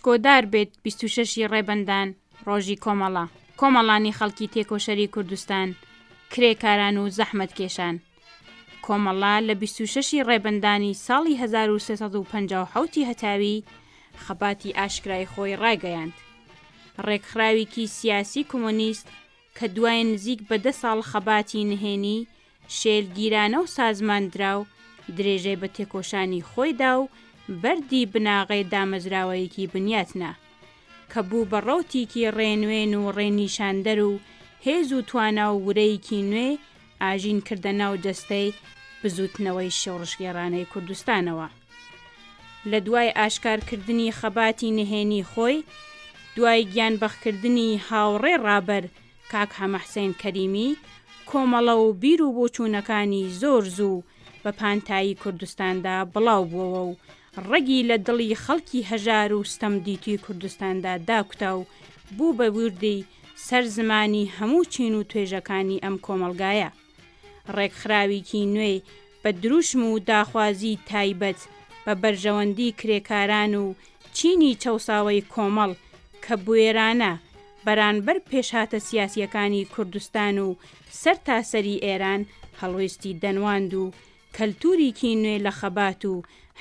کۆدار بێت 26 ڕێبەندان ڕۆژی کۆمەڵە. کۆمەڵانی خەڵکی تێکۆشەری کوردستان، کرێکاران و زەحمەت کێشان. کۆمەڵا لە 26 ڕێبەندانی ساڵی 1357 هەتاوی خەباتی ئاشکرای خۆی ڕاگەیاند. ڕێکخراوێکی سیاسی کۆمۆنیست کە دوای نزیک بە 10 ساڵ خەباتی نهێنی شێلگیرانە و سازماندراو درێژەی بە تێکۆشانی خۆیدا و بەردی بناغی دامەزراوەیەکی بنیاتنا کە بوو بە ڕەوتێکی ڕێنوێن و ڕێنیشاندەر و هێز و توانا و ورەیەکی نوێ ئاژین کردە ناو دەستەی بزوتنەوەی شێوڕژگێڕانەی کوردستانەوە. لە دوای ئاشکارکردنی خەباتی نهێنی خۆی، دوای گیانبەخکردنی هاوڕێ ڕابەر کاک حەمەحسێن کەریمی، کۆمەڵە و بیر و بۆچوونەکانی زۆر زوو بە پانتایی کوردستاندا بڵاو بووەوە و ڕەگی لە دڵی خەڵکی هەژار و ستەمدیتی کوردستاندا داکوتا و بوو بە وردی سەرزمانی هەموو چین و توێژەکانی ئەم کۆمەلگایە. ڕێکخراوێکی نوێ بە دروشم و داخوازی تایبەت بە بەرژەوەندی کرێکاران و چینی چەوساوەی کۆمەڵ کە بوێرانە بەرانبەر پێشهاتە سیاسیەکانی کوردستان و سەر تاسەری ئێران هەڵوێستی دەنواند و کەلتوریکی نوێ لە خەبات و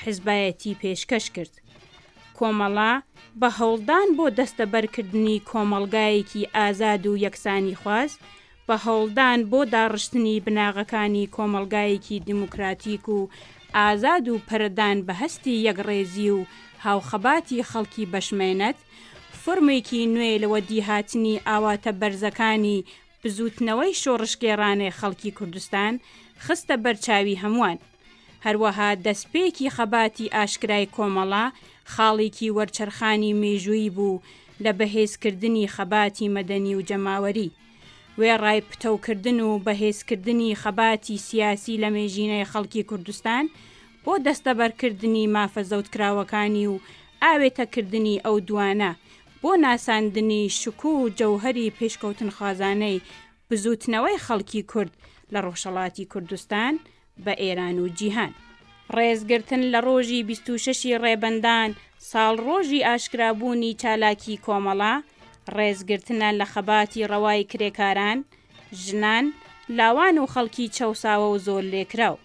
حیزبایەتی پێشکەش کرد. کۆمەڵا بە هەوڵدان بۆ دەستەبەرکردنی کۆمەلگایەکی ئازاد و یەکسانی خواست، بە هەوڵدان بۆ داڕشتنی بناغەکانی کۆمەلگایەکی دیموکراتیک و ئازاد و پەرەدان بە هەستی یەکڕێزی و هاوخەباتی خەڵکی بەشمێنەت، فۆرمێکی نوێ لەوە دیهاتنی ئاواتە بەرزەکانی بزوتنەوەی شۆڕشگێڕانەی خەڵکی کوردستان خستە بەرچاوی هەمووان. هەروەها دەستپێکی خەباتی ئاشکرای کۆمەڵا خاڵێکی وەرچەرخانی مێژووی بوو لە بەهێزکردنی خەباتی مەدەنی و جەماوەری، وێڕای پتەوکردن و بەهێزکردنی خەباتی سیاسی لە مێژینەی خەڵکی کوردستان بۆ دەستەبەرکردنی مافە زەوتکراوەکانی و ئاوێتەکردنی ئەو دوانە بۆ ناساندنی شکوو و جەوهەری پێشکەوتن خوازانەی بزوتنەوەی خەڵکی کورد لە ڕۆژهەڵاتی کوردستان بە ئێران و جیهان. ڕێزگرتن لە ڕۆژی 26 ڕێبەندان ساڵڕۆژی ئاشکرابوونی چالاکی کۆمەڵا، ڕێزگرتنە لە خەباتی ڕەوای کرێکاران، ژنان، لاوان و خەڵکی چەوساوە و زۆر لێکراو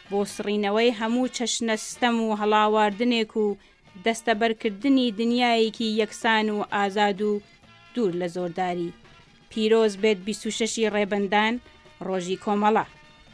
بۆ سڕینەوەی هەموو چەشنە ستەم و هەڵاواردنێک و دەستەبەرکردنی دنیایەکی یەکسان و ئازاد و دوور لە زۆرداری. پیرۆز بێت 26 ڕێبەندان ڕۆژی کۆمەڵە.